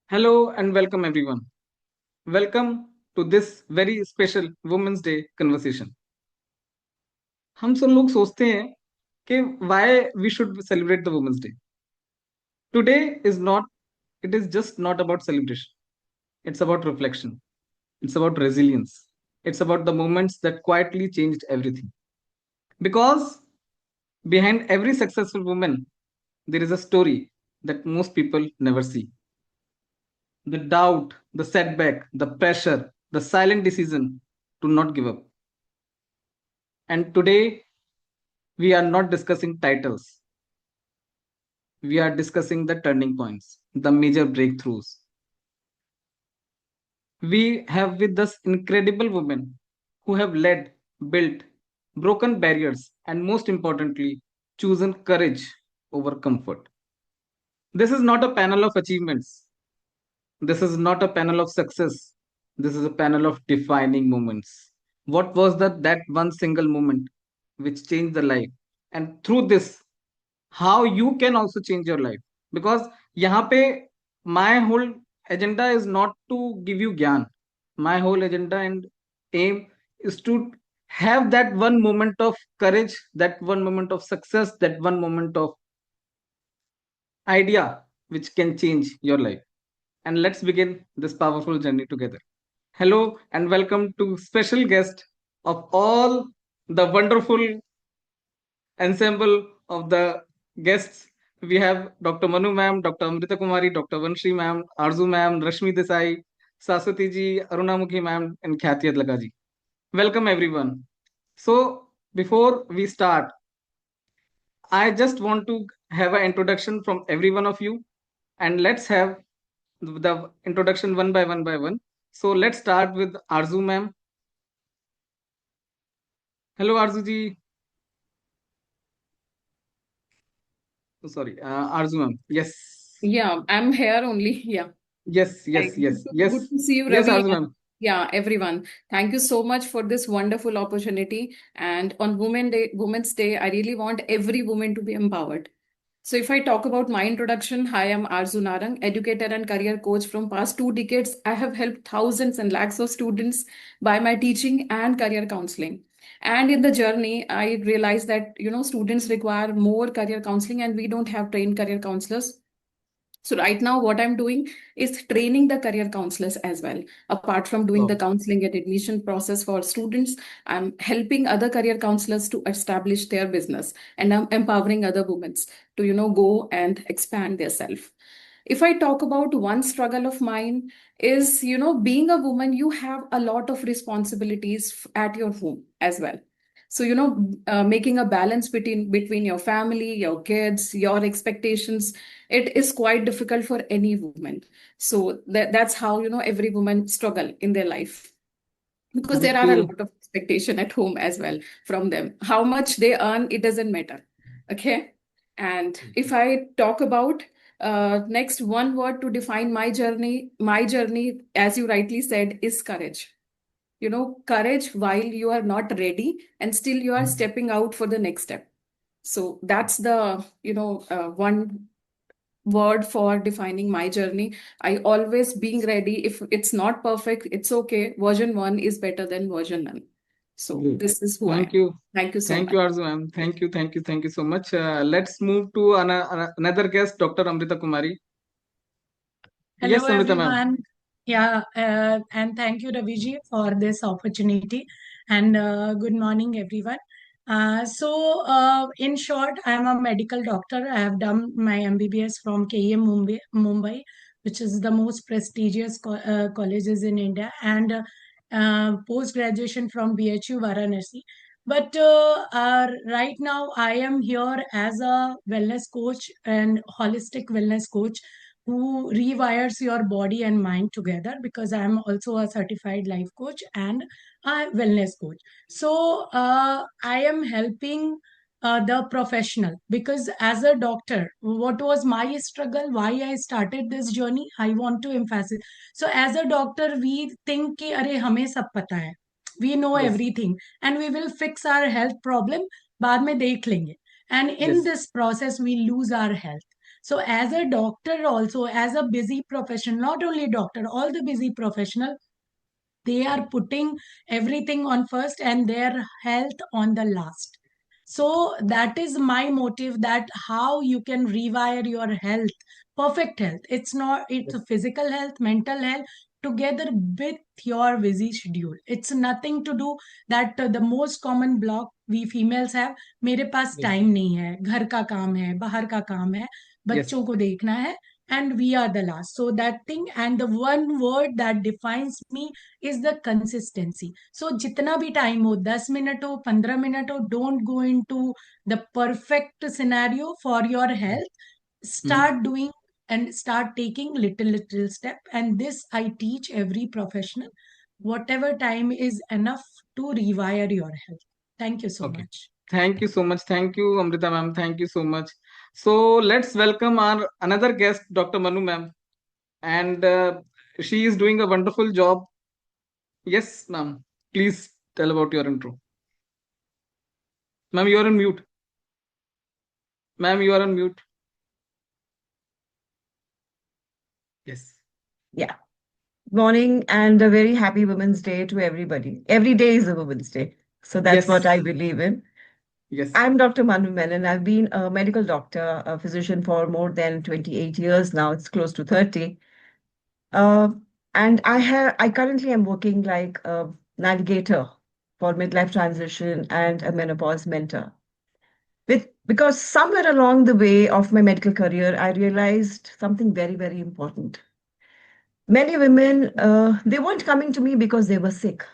Hello and welcome everyone. Welcome to this very special Women's Day conversation. हम सब लोग सोचते हैं कि why we should celebrate the Women's Day. Today is not, it is just not about celebration. It's about reflection. It's about resilience. It's about the moments that quietly changed everything. Because behind every successful woman, there is a story that most people never see. The doubt, the setback, the pressure, the silent decision to not give up. And today, we are not discussing titles. We are discussing the turning points, the major breakthroughs. We have with us incredible women who have led, built, broken barriers, and most importantly, chosen courage over comfort. This is not a panel of achievements. This is not a panel of success. This is a panel of defining moments. What was that one single moment which changed the life? And through this, how you can also change your life. Because यहाँ पे my whole agenda is not to give you ज्ञान. My whole agenda and aim is to have that one moment of courage, that one moment of success, that one moment of idea which can change your life. And let's begin this powerful journey together. Hello and welcome to special guest of all the wonderful ensemble of the guests. We have Dr. Manu ma'am, Dr. Amrita Kumari, Dr. Vanshri ma'am, Arzu ma'am, Rashmi Desai, Saswati ji, Arunamukhi ma'am, and Khyati Adlaka ji. Welcome everyone. So before we start, I just want to have an introduction from every one of you, and let's have the introduction one by one by one. So let's start with Arzu ma'am. Hello Arzu ji. Oh, sorry, Arzu ma'am. Yes. Yeah, I'm here only. Yeah. Yes, Hi. yes, yes, Good yes, to see you, yes, Ravi. Arzu And ma'am. yeah, everyone. Thank you so much for this wonderful opportunity. And on Women's Day, I really want every woman to be empowered. So if I talk about my introduction, hi, I'm Arzu Narang, educator and career coach from past 2 decades. I have helped thousands and lakhs of students by my teaching and career counseling. And in the journey, I realized that, students require more career counseling and we don't have trained career counselors. So right now, what I'm doing is training the career counselors as well. Apart from doing the Wow. counseling and admission process for students, I'm helping other career counselors to establish their business, and I'm empowering other women to, go and expand their self. If I talk about one struggle of mine is, being a woman, you have a lot of responsibilities at your home as well. So, making a balance between your family, your kids, your expectations, it is quite difficult for any woman. So that's how, every woman struggle in their life, because there are a Bittu. lot of expectation at home as well from them. How much they earn, it doesn't matter. Okay. And if I talk about next one word to define my journey, as you rightly said, is courage. Courage while you are not ready and still you are stepping out for the next step. So that's the, one word for defining my journey. I always being ready. If it's not perfect, it's okay. Version one is better than version none. So Great. this is who I Thank am. you. Thank you so Thank much. you, Arzu ma'am. Thank you, thank you, thank you so much. Let's move to another guest, Dr. Amrita Kumari. Hello, Yes, Amrita ma'am. everyone. Yeah, and thank you, Raviji, for this opportunity. And good morning, everyone. In short, I am a medical doctor. I have done my MBBS from KEM Mumbai, which is the most prestigious colleges in India, and post graduation from BHU Varanasi. But right now, I am here as a wellness coach and holistic wellness coach who rewires your body and mind together, because I'm also a certified life coach and a wellness coach. So I am helping the professional, because as a doctor, what was my struggle, why I started this journey, I want to emphasize. So as a doctor, we think कि अरे हमें सब पता है, we know Yes, everything and we will fix our health problem, बाद में देख लेंगे, and in yes, this process we lose our health. So as a doctor also, as a busy profession, not only doctor, all the busy professional, they are putting everything on first and their health on the last. So that is my motive, that how you can rewire your health, perfect health. It's not, it's Yes. a physical health, mental health, together with your busy schedule. It's nothing to do that the most common block we females have, मेरे पास Yes. Time नहीं है, घर का काम है, बाहर का काम है, Yes. बच्चों को देखना है, and we are the last. So that thing, and the one word that defines me is the consistency. So जितना भी टाइम हो, 10 मिनट हो, 15 मिनट हो, don't go into the perfect scenario for your health. Start doing and start taking little step, and this I teach every professional. Whatever time is enough to rewire your health. Thank you so Okay. much. Thank you so much. Thank you, Amrita ma'am. Thank you so much. So let's welcome our another guest, Dr. Manu ma'am. And she is doing a wonderful job. Yes, ma'am. Please tell about your intro. Ma'am, you are on mute. Ma'am, you are on mute. Yes. Yeah. Morning and a very happy Women's Day to everybody. Every day is a Women's Day. So that's what Yes. I believe in. Yes. I'm Dr. Manu Menon. I've been a medical doctor, a physician for more than 28 years now. It's close to 30. Uh, and I currently am working like a navigator for midlife transition and a menopause mentor. Because somewhere along the way of my medical career, I realized something very, very important. Many women, they weren't coming to me because they were sick.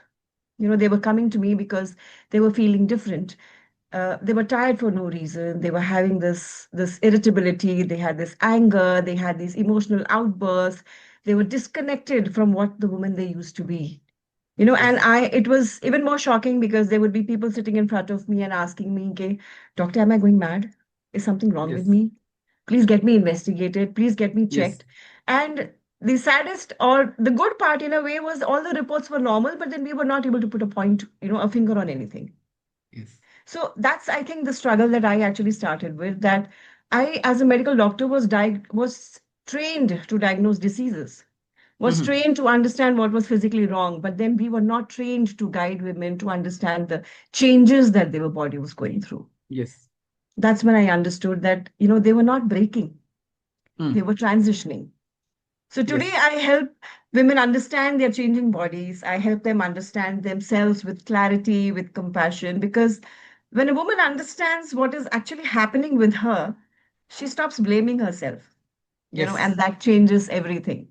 They were coming to me because they were feeling different. They were tired for no reason. They were having this irritability. They had this anger. They had these emotional outbursts. They were disconnected from what the woman they used to be. And Yes. it was even more shocking because there would be people sitting in front of me and asking me, okay, doctor, am I going mad? Is something wrong with Yes. me? Please get me investigated. Please get me Yes. checked. And the saddest or the good part in a way was all the reports were normal, but then we were not able to put a point, a finger on anything. Yes. So that's, I think, the struggle that I actually started with, that I, as a medical doctor, was trained to diagnose diseases, was Mhm. trained to understand what was physically wrong, but then we were not trained to guide women to understand the changes that their body was going through. Yes. That's when I understood that, they were not breaking, they Mm. were transitioning. So today Yes. I help women understand their changing bodies. I help them understand themselves with clarity, with compassion, because when a woman understands what is actually happening with her, she stops blaming herself, Yes. and that changes everything.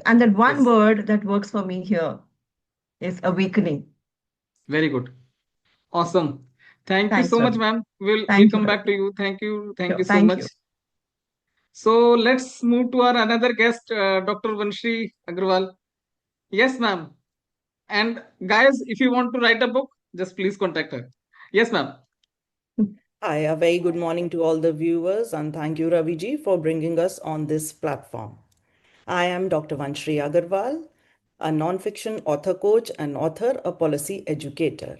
And that one Yes. word that works for me here is awakening. Very good. Awesome. Thank you Thanks, so much, Ravi. ma'am. We'll Thank you, come back to Ravi. you. Thank you. Thank you Sure. so Thank much. you. So let's move to our another guest, Dr. Vanshri Agrawal. Yes, ma'am. And guys, if you want to write a book, just please contact her. Yes, ma'am. Hi, a very good morning to all the viewers, and thank you, Raviji, for bringing us on this platform. I am Dr. Vanshri Agarwal, a nonfiction author coach and author, a policy educator.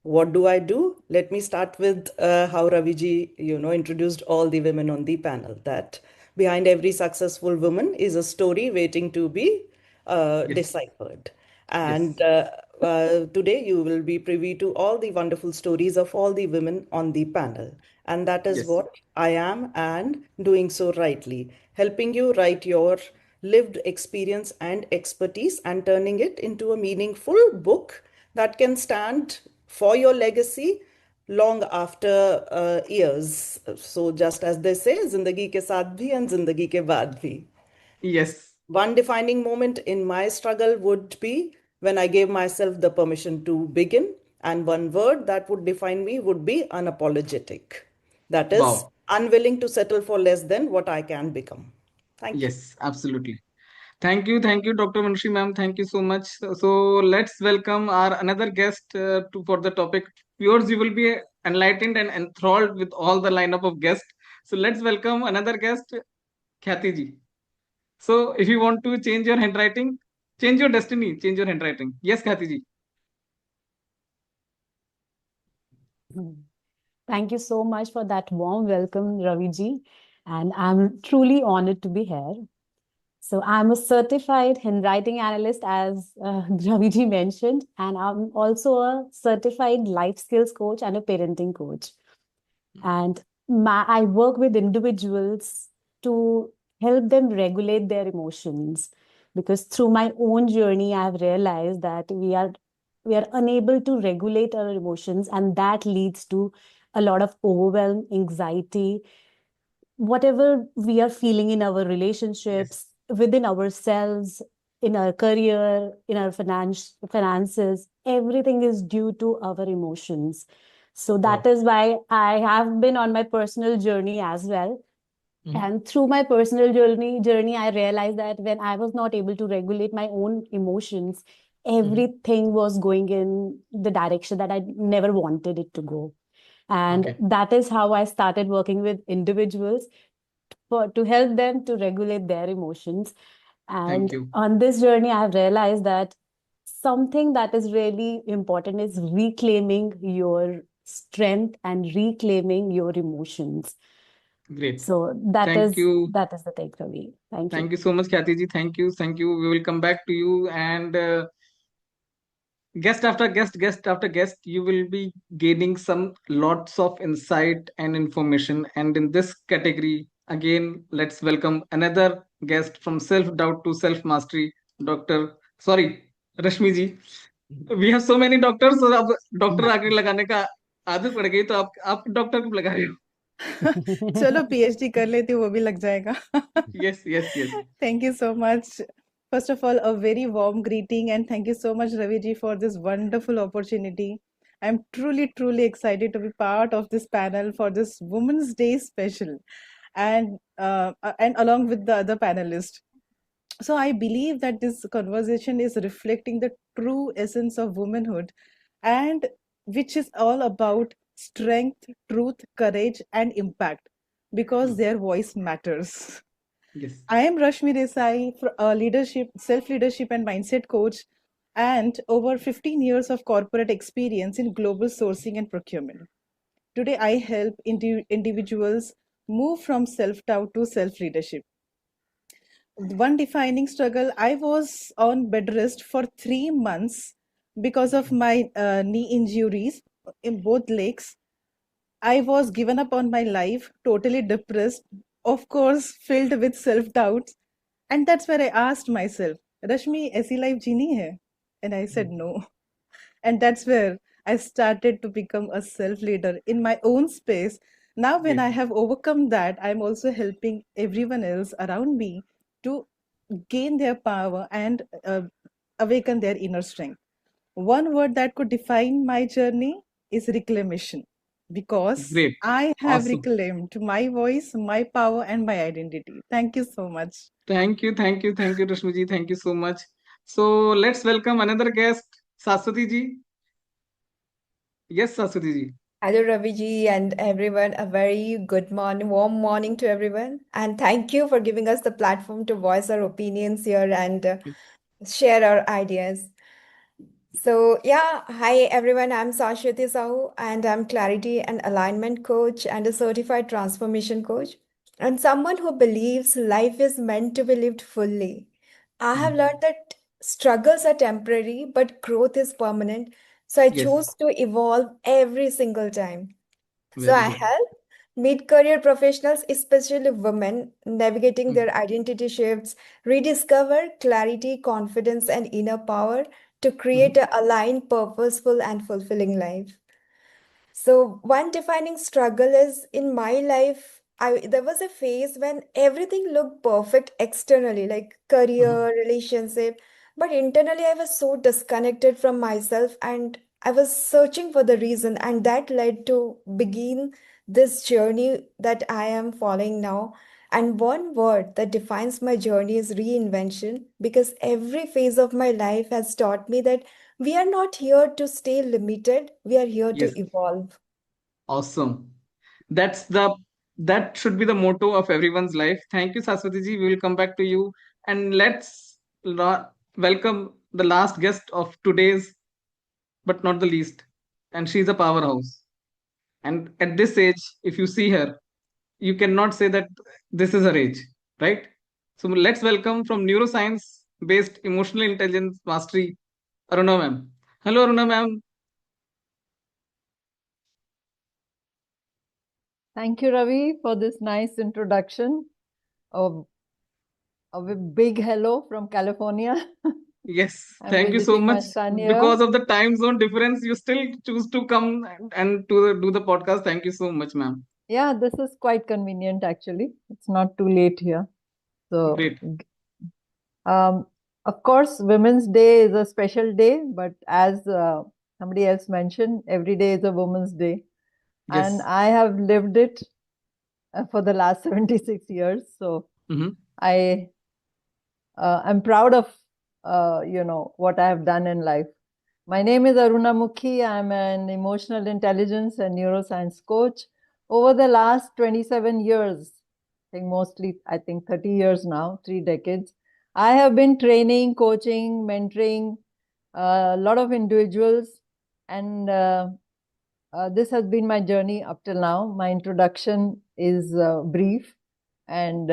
What do I do? Let me start with how Raviji, introduced all the women on the panel. That behind every successful woman is a story waiting to be Yes. deciphered. Yes. And today you will be privy to all the wonderful stories of all the women on the panel. And that is Yes. what I am, and doing so rightly, helping you write your lived experience and expertise and turning it into a meaningful book that can stand for your legacy long after years. So just as they say, Zindagi ke saath bhi and Zindagi ke baad bhi. Yes. One defining moment in my struggle would be when I gave myself the permission to begin, and one word that would define me would be unapologetic. That is, Wow. unwilling to settle for less than what I can become. Thank you. Yes, absolutely. Thank you, Dr. Vanshi ma'am. Thank you so much. So let's welcome our another guest for the topic. Viewers, you will be enlightened and enthralled with all the lineup of guests. So let's welcome another guest, Khyati ji. So if you want to change your handwriting, change your destiny, change your handwriting. Yes, Khyati ji. Thank you so much for that warm welcome, Raviji. And I'm truly honored to be here. So I'm a certified handwriting analyst, as Raviji mentioned, and I'm also a certified life skills coach and a parenting coach. And I work with individuals to help them regulate their emotions, because through my own journey, I've realized that we are unable to regulate our emotions, and that leads to a lot of overwhelm, anxiety, whatever we are feeling in our Yes. relationships, within ourselves, in our career, in our finances, everything is due to our emotions. So that Wow. is why I have been on my personal journey as well. Mhm. And through my personal journey, I realized that when I was not able to regulate my own emotions, Mhm. everything was going in the direction that I never wanted it to go. And Okay. that is how I started working with individuals to help them to regulate their emotions. Thank And you. on this journey, I have realized that something that is really important is reclaiming your strength and reclaiming your emotions. Great. So that Thank is you. that is the takeaway. Thank you. Thank you so much, Khyati ji. Thank you. Thank you. We will come back to you, and guest after guest, guest after guest, you will be gaining some lots of insight and information. And in this category, again, let's welcome another guest from self doubt to self mastery, Dr. Sorry, Rashmi ji. We have so many doctors, so अब doctor आगे लगाने का आदत पड़ गई, तो आप doctor को लगा रहे हो. चलो PhD कर लेती हूँ, वो भी लग जाएगा. Yes, yes, yes. Thank you so much. First of all, a very warm greeting, and thank you so much, Raviji, for this wonderful opportunity. I'm truly, truly excited to be part of this panel for this Women's Day special, and along with the other panelists. So I believe that this conversation is reflecting the true essence of womanhood, and which is all about strength, truth, courage, and impact, because their voice matters. Yes. I am Rashmi Desai, leadership, self-leadership and mindset coach, and over 15 years of corporate experience in global sourcing and procurement. Today, I help individuals move from self-doubt to self-leadership. One defining struggle, I was on bed rest for 3 months because of my knee injuries in both legs. I was given up on my life, totally depressed, of course, filled with self doubt. And that's where I asked myself, Rashmi, aisi life jeeni hai? And I said no. And that's where I started to become a self leader in my own space. Now, when I Great. have overcome that, I'm also helping everyone else around me to gain their power and awaken their inner strength. One word that could define my journey is reclamation, because Great. I have Awesome. reclaimed my voice, my power, and my identity. Thank you so much. Thank you, thank you, thank you, Rashmi ji. Thank you so much. So let's welcome another guest, Saswati ji. Yes, Saswati ji. Hello, Ravi ji, and everyone. A very good morning, warm morning to everyone. And thank you for giving us the platform to voice our opinions here and share our ideas. So, yeah, hi everyone. I'm Sashwati Sahu, and I'm clarity and alignment coach and a certified transformation coach, and someone who believes life is meant to be lived fully. I have learned that struggles are temporary, but growth is permanent. So I Yes, choose to evolve every single time. So very I good. help mid-career professionals, especially women, navigating their identity shifts, rediscover clarity, confidence, and inner power to create Mhm. a aligned, purposeful, and fulfilling life. So one defining struggle is in my life, there was a phase when everything looked perfect externally, like Mhm. career, relationship, but internally I was so disconnected from myself and I was searching for the reason, and that led to begin this journey that I am following now. And one word that defines my journey is reinvention, because every phase of my life has taught me that we are not here to stay limited, we are here Yes, to evolve. awesome. That's that should be the motto of everyone's life. Thank you, Saswati ji. We will come back to you, and let's welcome the last guest of today's, but not the least, and she's a powerhouse. And at this age, if you see her, you cannot say that this is her age, right? So let's welcome from neuroscience based emotional intelligence mastery, Aruna ma'am. Hello, Aruna ma'am. Thank you, Ravi, for this nice introduction. A big hello from California. Yes, I'm thank you so visiting my much. son here. Because of the time zone difference, you still choose to come and do the podcast. Thank you so much, ma'am. Yeah, this is quite convenient actually. It's not too late here. So, Great. Of course, Women's Day is a special day, but as somebody else mentioned, every day is a Women's Day. And Yes. I have lived it for the last 76 years. So Mhm. I'm proud of what I have done in life. My name is Aruna Mukhi. I'm an emotional intelligence and neuroscience coach. Over the last 27 years, I think 30 years now, 3 decades, I have been training, coaching, mentoring a lot of individuals, and this has been my journey up till now. My introduction is brief, and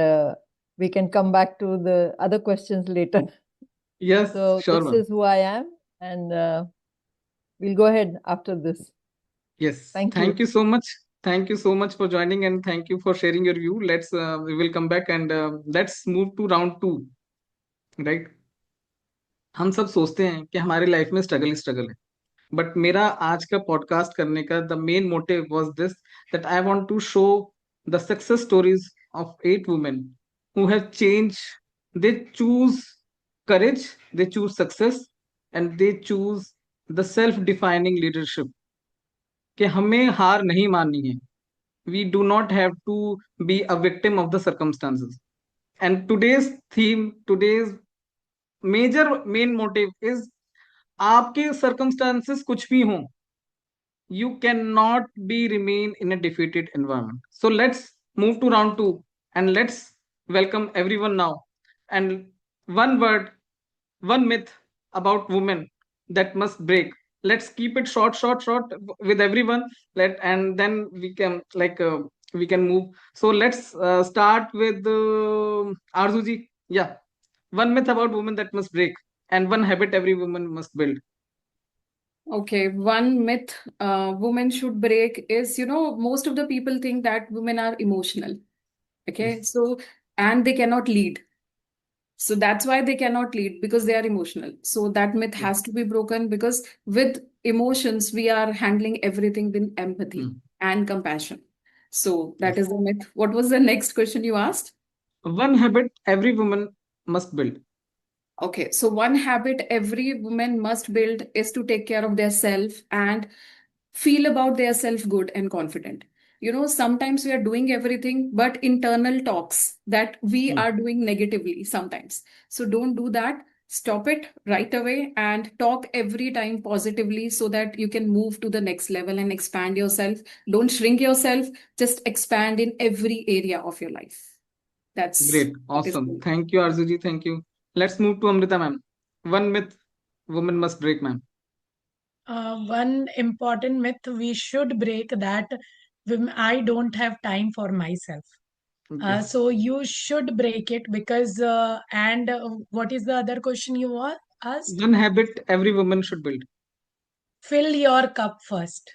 we can come back to the other questions later. Yes, So sure, this ma'am. is who I am, and we'll go ahead after this. Yes. Thank Thank you. you so much. Thank you so much for joining, and thank you for sharing your view. We will come back and let's move to round 2. Right? हम सब सोचते हैं कि हमारी life में struggle है, but मेरा आज का पॉडकास्ट करने का the main motive was this, that I want to show the success stories of 8 women who have changed. They choose courage, they choose success, and they choose the self defining leadership, कि हमें हार नहीं माननी है. We do not have to be a victim of the circumstances. And today's main motive is, आपके circumstances कुछ भी हों, you cannot be remain in a defeated environment. So let's move to round 2 and let's welcome everyone now. And one word, one myth about women that must break. Let's keep it short with everyone. And then we can move. So let's start with Arzuji. Yeah, one myth about women that must break, and one habit every woman must build. Okay, one myth women should break is, most of the people think that women are emotional. Okay, Yes. so, and they cannot lead. So that's why they cannot lead, because they are emotional. So that myth Yes. has to be broken, because with emotions, we are handling everything with empathy and compassion. So that Yes. is the myth. What was the next question you asked? One habit every woman must build. Okay, so one habit every woman must build is to take care of their self and feel about their self good and confident. Sometimes we are doing everything, but internal talks that we are doing negatively sometimes. So don't do that. Stop it right away and talk every time positively, so that you can move to the next level and expand yourself. Don't shrink yourself, just expand in every area of your life. That's Great. what is Awesome. good. Thank you, Arzuji. Thank you. Let's move to Amrita, ma'am. One myth woman must break, ma'am. One important myth we should break, that I don't have time for myself. Yes. So you should break it, because and what is the other question you asked? One habit every woman should build. Fill your cup first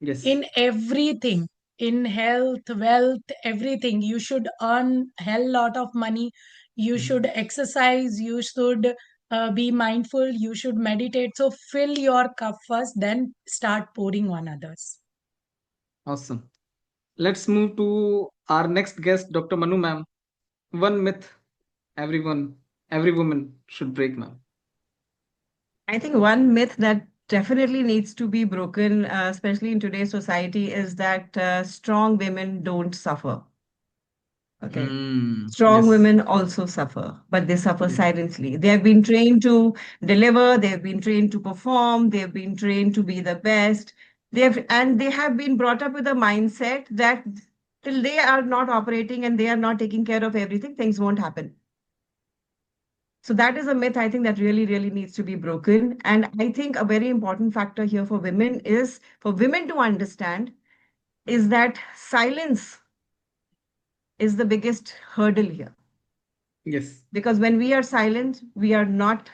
Yes. in everything, in health, wealth, everything. You should earn hell lot of money. You should exercise. You should be mindful. You should meditate. So fill your cup first, then start pouring on others. Awesome. Let's move to our next guest, Dr. Manu, ma'am. One myth every woman should break, ma'am. I think one myth that definitely needs to be broken, especially in today's society, is that strong women don't suffer. Okay. Strong Yes. women also suffer, but they suffer Yes. silently. They have been trained to deliver, they have been trained to perform, they have been trained to be the best. They have been brought up with a mindset that till they are not operating and they are not taking care of everything, things won't happen. So that is a myth, I think, that really, really needs to be broken. And I think a very important factor here for women is for women to understand is that silence is the biggest hurdle here. Yes. Because when we are silent, we are not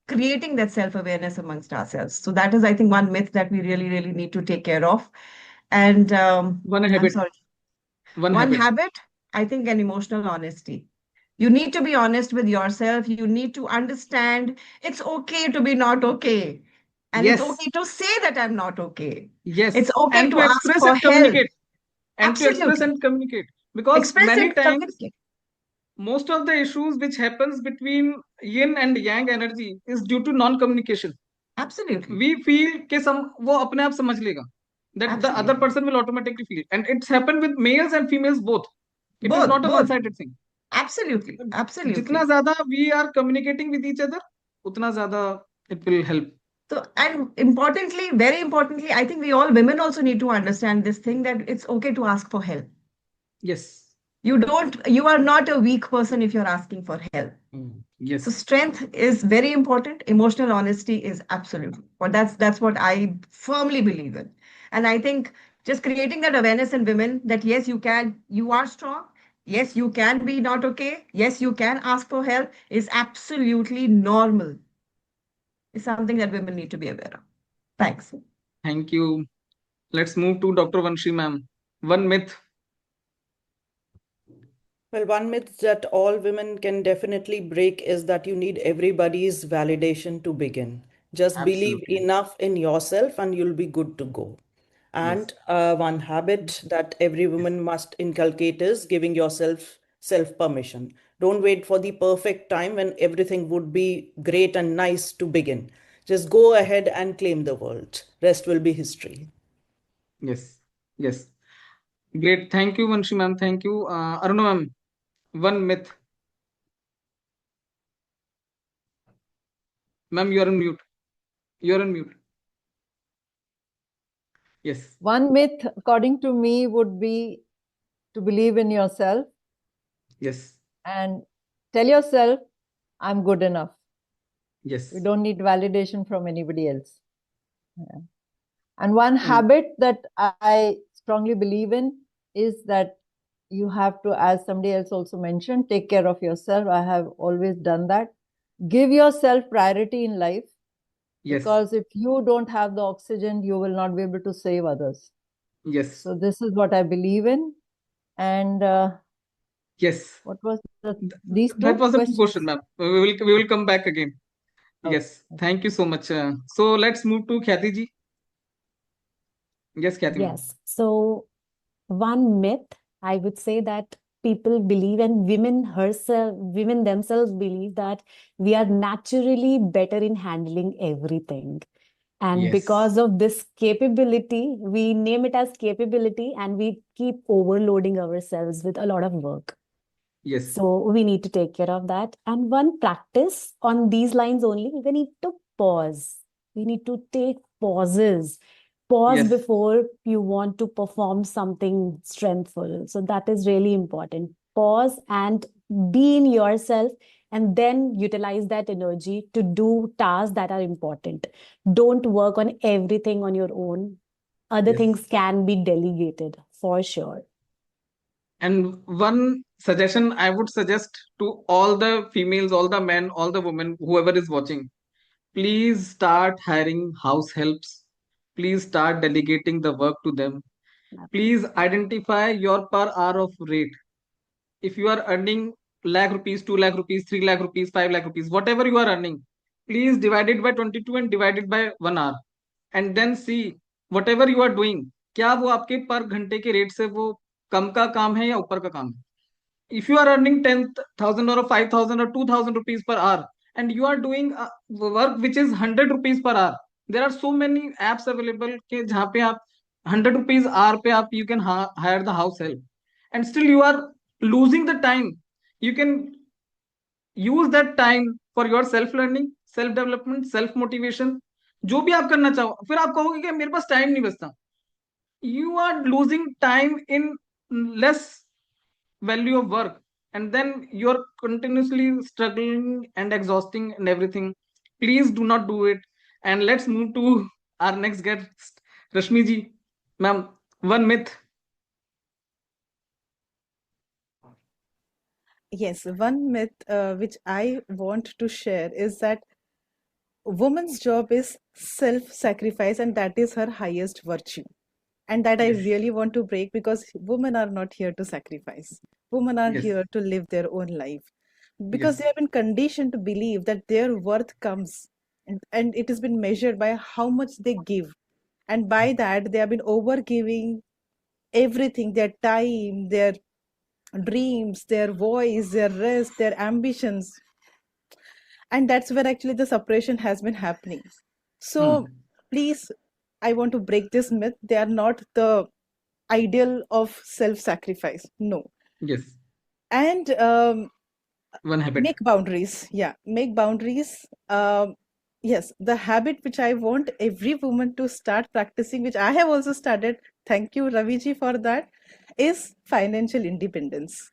creating that self-awareness amongst ourselves. So that is, I think, one myth that we really, really need to take care of. And One I'm habit. sorry, One one habit. habit, I think, an emotional honesty. You need to be honest with yourself. You need to understand it's okay to be not okay. And it's Yes. okay to say that I'm not okay. Yes. It's okay And to to ask express for and help. communicate. And to express Absolutely. and communicate. Because Express many it, times, communicate. most of the issues which happens between yin and yang energy is due to non-communication. Absolutely. We feel कि वो अपने आप समझ लेगा. That the other Absolutely. person will automatically feel it. And it's happened with males and females both. It is not a Both. one-sided thing. Absolutely. Absolutely. जितना ज्यादा we are communicating with each other, उतना ज्यादा it will help. So, and importantly, very importantly, I think we all women also need to understand this thing that it's okay to ask for help. Yes. You are not a weak person if you're asking for help. Yes. So strength is very important. Emotional honesty is absolutely. But that's what I firmly believe in. And I think just creating that awareness in women that yes, you are strong. Yes, you can be not okay. Yes, you can ask for help is absolutely normal. It's something that women need to be aware of. Thanks. Thank you. Let's move to Dr. Vanshi ma'am. One myth. Well, one myth that all women can definitely break is that you need everybody's validation to begin. Just believe Absolutely. enough in yourself and you'll be good to go. And one habit that every woman must inculcate is giving yourself self permission. Don't wait for the perfect time when everything would be great and nice to begin. Just go ahead and claim the world. Rest will be history. Yes. Yes. Great. Thank you, Vanshi ma'am. Thank you. Aruna ma'am. One myth. Ma'am, you are on mute. You are on mute. Yes. One myth, according to me, would be to believe in yourself Yes. and tell yourself, I'm good enough. Yes. We don't need validation from anybody else. Yeah. And one habit that I strongly believe in is that you have to, as somebody else also mentioned, take care of yourself. I have always done that. Give yourself priority in life. Yes. Because if you don't have the oxygen, you will not be able to save others. Yes. So this is what I believe in. And yes. What was these two that was a questions? question, ma'am. We will come back again. Okay. Yes. Thank you so much. So let's move to Khyati ji. Yes, Khyati ma'am. Yes. So one myth, I would say that people believe, and women themselves believe, that we are naturally better in handling everything. And Yes. because of this capability, we name it as capability, and we keep overloading ourselves with a lot of work. Yes. So we need to take care of that. And one practice on these lines only, we need to pause. We need to take pauses. Pause Yes. before you want to perform something strengthful. So that is really important. Pause and be in yourself, and then utilize that energy to do tasks that are important. Don't work on everything on your own. Other Yes. things can be delegated for sure. And one suggestion I would suggest to all the females, all the men, all the women, whoever is watching, please start hiring house helps. Please start delegating the work to them. Please identify your per hour of rate. If you are earning lakh rupees, 2 lakh rupees, 3 lakh rupees, 5 lakh rupees, whatever you are earning, please divide it by 22 and divide it by 1 hour. And then see whatever you are doing, क्या वो आपके पर घंटे के rate से वो कम का काम है या ऊपर का काम है. If you are earning 10,000 or 5,000 or 2,000 rupees per hour and you are doing work which is 100 rupees per hour, there are so many apps available के जहाँ पे आप 100 rupees hour पे आप you can hire the house help, and still you are losing the time. You can use that time for your self learning, self development, self motivation. जो भी आप करना चाहो, फिर आप कहोगे कि मेरे पास टाइम नहीं बचता. You are losing time in less value of work, and then you're continuously struggling and exhausting and everything. Please do not do it. And let's move to our next guest, Rashmi ji. Ma'am, one myth Yes, one myth which I want to share is that woman's job is self-sacrifice and that is her highest virtue. And that I Yes. really want to break because women are not here to sacrifice. Women are Yes. here to live their own life because Yes. they have been conditioned to believe that their worth comes and it has been measured by how much they give. And by that, they have been over giving everything, their time, their dreams, their voice, their rest, their ambitions. And that's where actually the separation has been happening. So please, I want to break this myth. They are not the ideal of self-sacrifice. No. Yes. And One habit. make boundaries. Yeah, make boundaries. Yes, the habit which I want every woman to start practicing, which I have also started, thank you, Raviji, for that, is financial independence.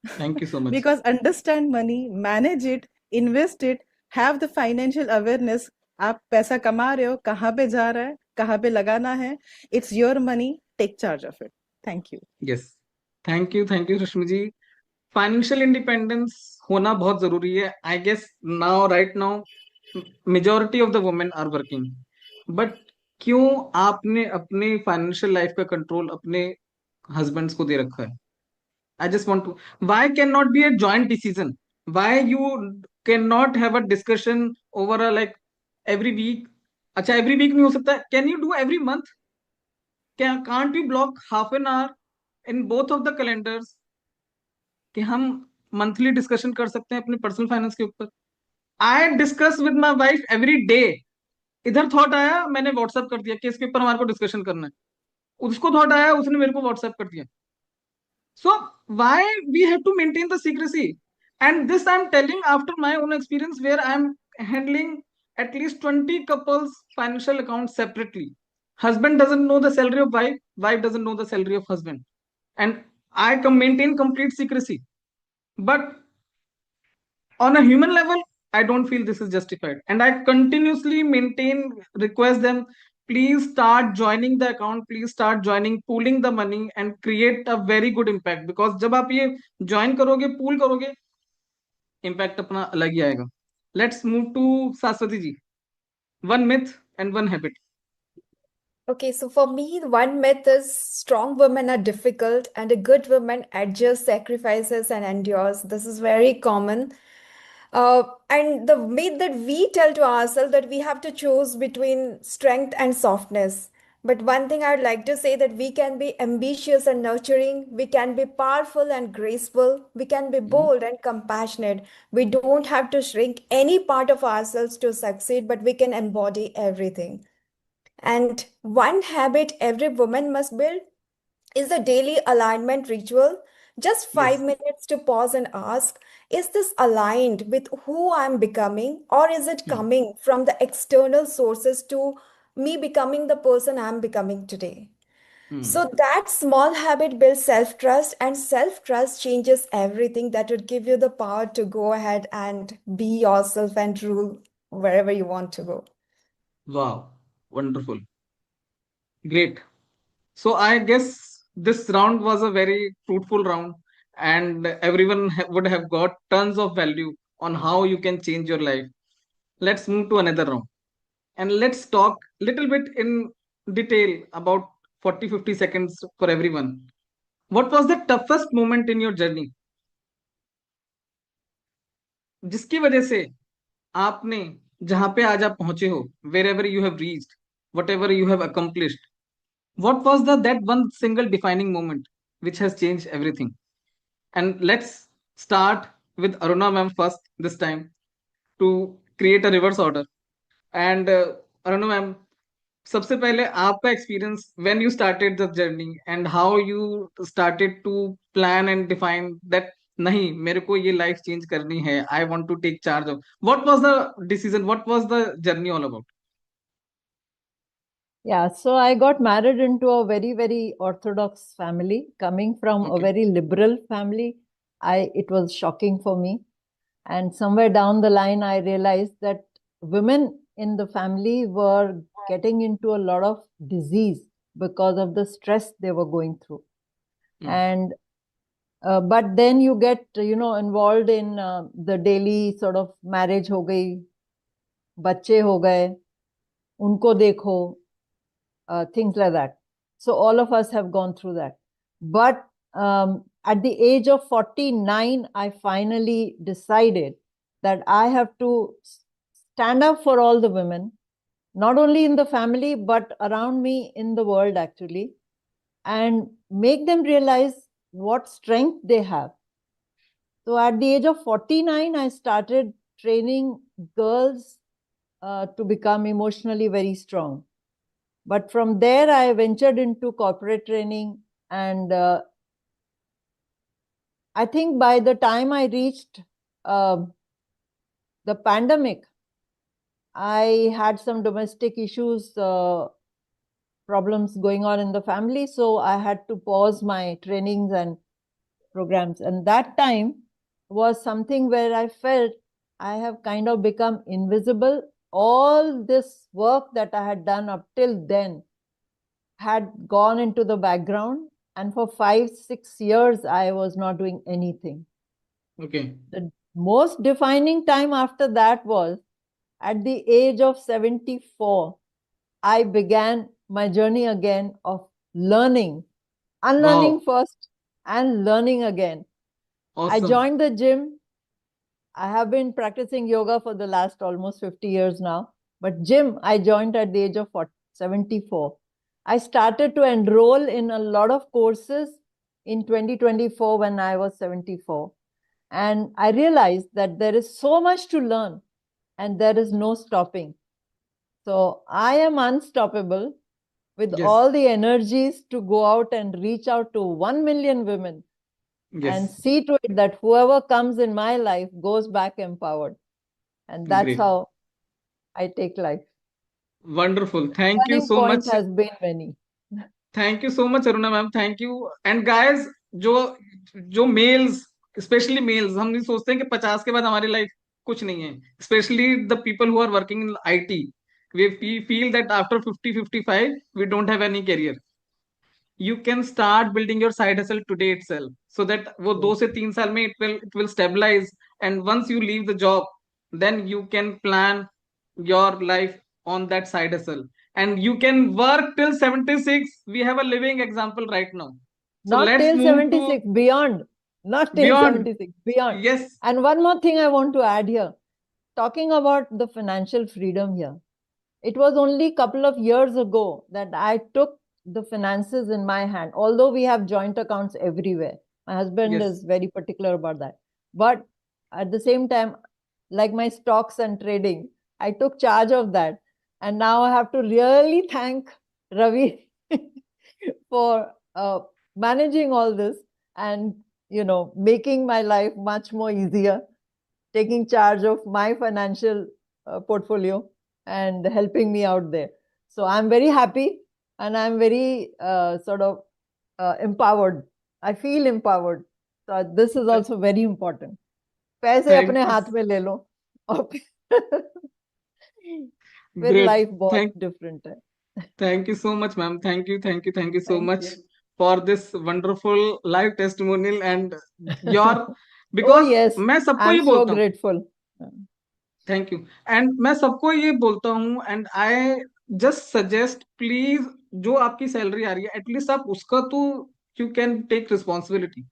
Thank you so much. Because understand money, manage it, invest it, have the financial awareness. आप पैसा कमा रहे हो, कहाँ पे जा रहा है, कहाँ पे लगाना है. It's your money. Take charge of it. Thank you. Yes. Thank you, Rashmi ji. Financial independence होना बहुत जरूरी है. I guess now right now majority of the women are working, but क्यों आपने अपने फाइनेंशियल लाइफ का कंट्रोल अपने हस्बैंड्स को दे रखा है? I just want to. Why cannot be a joint decision? Why you cannot have a discussion over a like every week? अच्छा, every week नहीं हो सकता. Can you do every month? Can't you block half an hour in both of the calendars कि हम monthly discussion कर सकते हैं अपने पर्सनल फाइनेंस के ऊपर? I discuss with my wife every day. इधर थॉट आया, मैंने व्हाट्सएप कर दिया कि इसके ऊपर हमारे को डिस्कशन करना है. उसको थॉट आया, उसने मेरे को व्हाट्सएप कर दिया. So why we have to maintain the secrecy? And this I'm telling after my own experience where I'm handling at least 20 couples financial accounts separately. Husband doesn't know the salary of wife, wife doesn't know the salary of husband. And I can maintain complete secrecy. But on a human level, I don't feel this is justified. And I continuously request them, please start joining the account, please start joining, pooling the money and create a very good impact. Because जब आप ये join करोगे, pool करोगे, impact अपना अलग ही आएगा. Let's move to Saswati ji. One myth and one habit. Okay, so for me, one myth is strong women are difficult and a good woman adjusts, sacrifices, and endures. This is very common. And the myth that we tell to ourselves that we have to choose between strength and softness. But one thing I'd like to say that we can be ambitious and nurturing, we can be powerful and graceful, we can be bold and compassionate. We don't have to shrink any part of ourselves to succeed, but we can embody everything. And one habit every woman must build is a daily alignment ritual. Just 5 minutes to pause and ask, is this aligned with who I'm becoming, or is it coming from the external sources to me becoming the person I'm becoming today? So that small habit builds self-trust, and self-trust changes everything. That would give you the power to go ahead and be yourself and rule wherever you want to go. Wow, wonderful. Great. So I guess this round was a very fruitful round, and everyone would have got tons of value on how you can change your life. Let's move to another round and let's talk little bit in detail about 40-50 seconds for everyone. What was the toughest moment in your journey? जिसकी वजह से आपने जहां पे आज आप पहुंचे हो, wherever you have reached, whatever you have accomplished, what was that one single defining moment which has changed everything? And let's start with Aruna ma'am first this time to create a reverse order. And Aruna ma'am, सबसे पहले आपका experience when you started the journey and how you started to plan and define that नहीं मेरे को ये life change करनी है, I want to take charge of. What was the decision, what was the journey all about? Yeah, so I got married into a very, very orthodox family. Coming from a very liberal family, it was shocking for me. And somewhere down the line, I realized that women in the family were getting into a lot of disease because of the stress they were going through. And But then you get, involved in the daily sort of marriage हो गई, बच्चे हो गए, उनको देखो, things like that. So all of us have gone through that. But at the age of 49, I finally decided that I have to stand up for all the women, not only in the family, but around me in the world actually, and make them realize what strength they have. So at the age of 49, I started training girls to become emotionally very strong. But from there, I ventured into corporate training. And I think by the time I reached the pandemic, I had some domestic issues, problems going on in the family. So I had to pause my trainings and programs. And that time was something where I felt I have kind of become invisible. All this work that I had done up till then had gone into the background, and for 5-6 years I was not doing anything. Okay. The most defining time after that was at the age of 74. I began my journey again of learning, unlearning first and learning again. I Awesome. joined the gym. I have been practicing yoga for the last almost 50 years now. But gym, I joined at the age of 74. I started to enroll in a lot of courses in 2024 when I was 74. And I realized that there is so much to learn and there is no stopping. So I am unstoppable with Yes. all the energies to go out and reach out to 1 million women and Yes. see to it that whoever comes in my life goes back empowered. And that's Great. how I take life. Wonderful. Thank you Turning so much. point has been many. Thank you so much, Aruna ma'am. Thank you. And guys, जो mails, specially males, हम नहीं सोचते हैं कि 50 के बाद हमारी life कुछ नहीं है. Specially the people who are working in IT, we feel that after 50-55 we don't have any career. You can start building your side hustle today itself, so that वो 2 से 3 साल में it will stabilize, and once you leave the job, then you can plan your life on that side hustle, and you can work till 76. We have a living example right now. So Not let's till move 76, beyond. Not till beyond. 76, beyond. Yes. And one more thing I want to add here. Talking about the financial freedom here. It was only a couple of years ago that I took the finances in my hand, although we have joint accounts everywhere. My husband Yes. is very particular about that. But at the same time, like my stocks and trading, I took charge of that. And now I have to really thank Ravi for managing all this and, making my life much more easier, taking charge of my financial portfolio and helping me out there. So I'm very happy and I'm very empowered. I feel empowered. So this is also very important. पैसे Thank अपने you. हाथ में ले लो और फिर Great. life बहुत different है. Thank you so much, ma'am. Thank you so Thank much you. for this wonderful live testimonial and your, Oh because yes, मैं सबको I'm ये so बोलता हूँ. grateful. Thank you. एंड मैं सबको ये बोलता हूँ, and I just suggest, please, जो आपकी सैलरी आ रही है एटलीस्ट आप उसका तो you can take responsibility.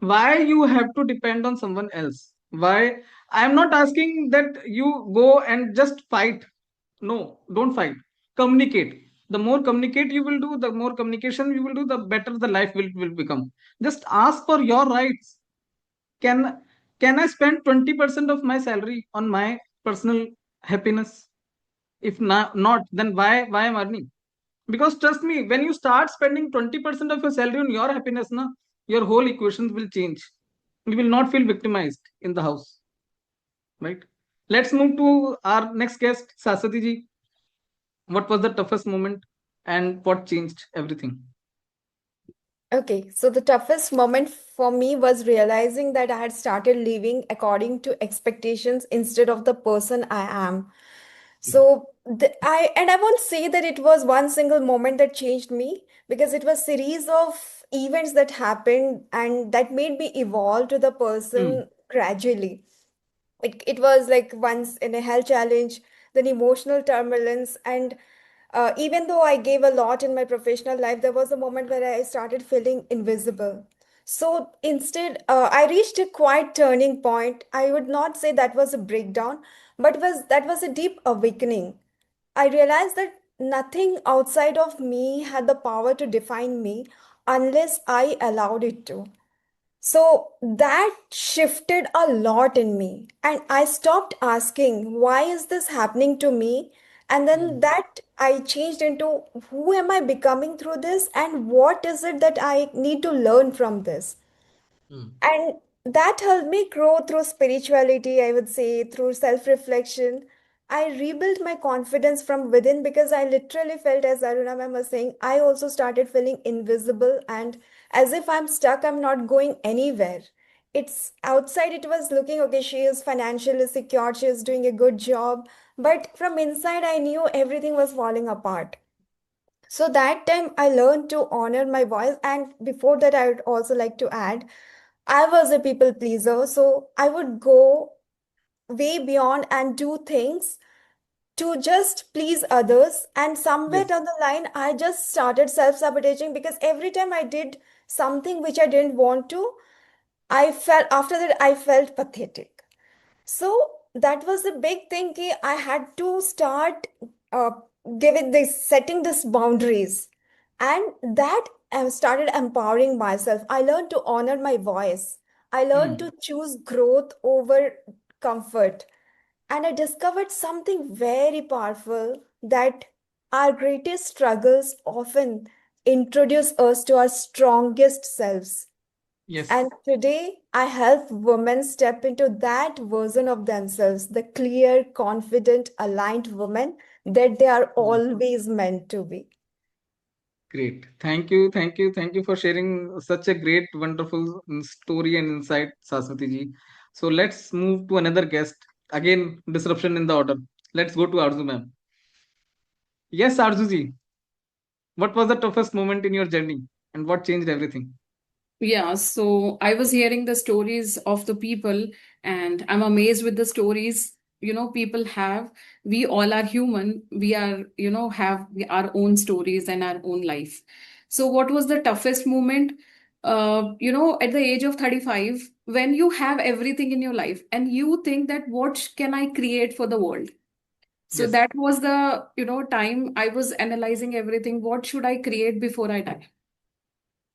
Why you have to depend on someone else? Why? I am not asking that you go and just fight. No, don't fight. Communicate. The more communicate you will do, the more communication you will do, the better the life will become. Just ask for your rights. Can I spend 20% of my salary on my personal happiness? If not, then why I'm earning? Because trust me, when you start spending 20% of your salary on your happiness, na, your whole equations will change. You will not feel victimized in the house. Right? Let's move to our next guest, Saswati ji. What was the toughest moment and what changed everything? Okay, so the toughest moment for me was realizing that I had started living according to expectations instead of the person I am. So I won't say that it was one single moment that changed me, because it was series of events that happened and that made me evolve to the person gradually. It was like once in a health challenge, then emotional turbulence, and even though I gave a lot in my professional life, there was a moment where I started feeling invisible. So instead, I reached a quiet turning point. I would not say that was a breakdown, but that was a deep awakening. I realized that nothing outside of me had the power to define me unless I allowed it to. So that shifted a lot in me. And I stopped asking, why is this happening to me? And then that I changed into, who am I becoming through this? And what is it that I need to learn from this? And that helped me grow through spirituality, I would say, through self-reflection. I rebuilt my confidence from within, because I literally felt, as Aruna ma'am was saying, I also started feeling invisible and as if I'm stuck, I'm not going anywhere. It's outside, it was looking okay, she is financially secure, she is doing a good job. But from inside, I knew everything was falling apart. So that time I learned to honor my voice. And before that, I would also like to add, I was a people pleaser, so I would go way beyond and do things to just please others. And somewhere Yes. down the line, I just started self-sabotaging, because every time I did something which I didn't want to, after that, I felt pathetic. So that was a big thing. I had to start uh, setting these boundaries, and that started empowering myself. I learned to honor my voice. I learned to choose growth over comfort, and I discovered something very powerful, that our greatest struggles often introduce us to our strongest selves. Yes. And today, I help women step into that version of themselves, the clear, confident, aligned woman that they are always meant to be. Great. Thank you. Thank you. Thank you for sharing such a great, wonderful story and insight, Saswati ji. So let's move to another guest. Again, disruption in the order. Let's go to Arzu ma'am. Yes, Arzu ji. What was the toughest moment in your journey and what changed everything? Yeah, so I was hearing the stories of the people, and I'm amazed with the stories, people have. We all are human. We are, have our own stories and our own life. So, what was the toughest moment? At the age of 35, when you have everything in your life and you think that what can I create for the world? So Yes. that was the, time I was analyzing everything. What should I create before I die?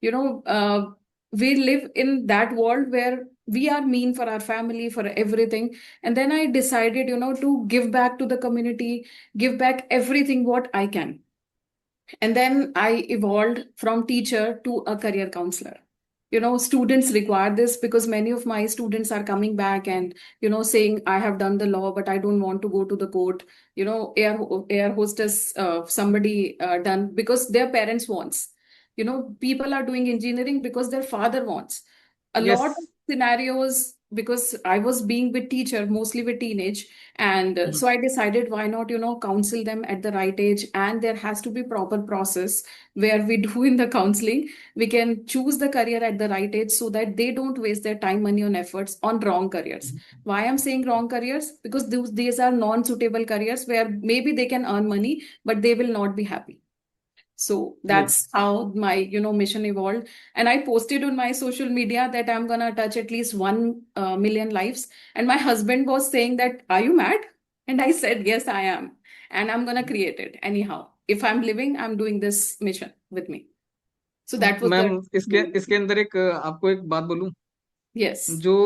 you know uh, we live in that world where we are mean for our family, for everything. And then I decided, to give back to the community, give back everything what I can. And then I evolved from teacher to a career counselor. Students require this, because many of my students are coming back and, saying, I have done the law, but I don't want to go to the court. Air hostess, somebody done because their parents wants. People are doing engineering because their father wants. A lot of Yes. scenarios, because I was being with teacher, mostly with teenage. And so I decided, why not, counsel them at the right age. And there has to be proper process where we do in the counseling. We can choose the career at the right age so that they don't waste their time, money, and efforts on wrong careers. Why I'm saying wrong careers? Because these are non-suitable careers where maybe they can earn money, but they will not be happy. So Great. that's how my, mission evolved. And I posted on my social media that I'm gonna touch at least 1 million lives. And my husband was saying that, are you mad? And I said, yes, I am. And I'm gonna create it anyhow. If I'm living, I'm doing this mission with me. So that was ma'am the इसके इसके अंदर एक आपको एक बात बोलूं. yes, जो